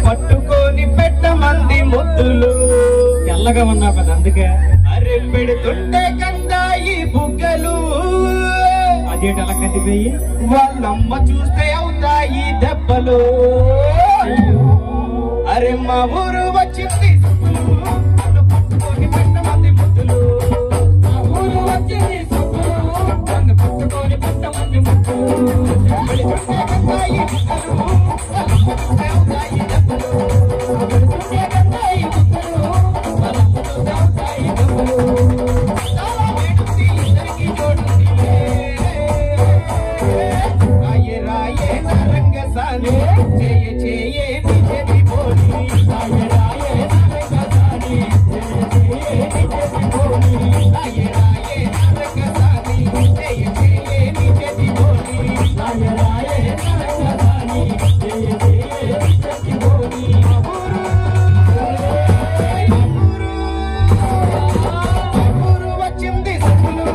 పట్టుకొని పెట్టమంది ముద్దులు తెల్లగా ఉన్నా పెద్ద అందుకే అరే పెడుతుంటే కందాయి బుగ్గలు అదేంటి అలా కందిపోయి వాళ్ళమ్మ చూస్తే అవుతాయి దెబ్బలు అరే మా ఊరు వచ్చింది నన్ను పట్టుకొని పెట్టమంది ముద్దులు మా ఊరు వచ్చింది నన్ను పట్టుకొని పెట్టమంది ముద్దులు పెడుతుంటే కందాయి బుగ్గలు వాళ్ళమ్మ చూస్తే అవుతాయి దెబ్బలు పెడుతుంటే కందాయి బుగ్గలు వాళ్ళమ్మ చూస్తే అవుతాయి దెబ్బలు చాలా వేడుంది ఇద్దరికి జోడుంది రాయే రాయే నరంగ సాని చేయ చేయ నిజది బోలి రాయే రాయే నరంగ సాని చేయ నిజది బోలి రాయే రాయే నరంగ సాని చేయ నిజది బోలి రాయే రాయే నరంగ సాని చేయ నిజది బోలి ఊరు వచ్చింది సుబ్బులు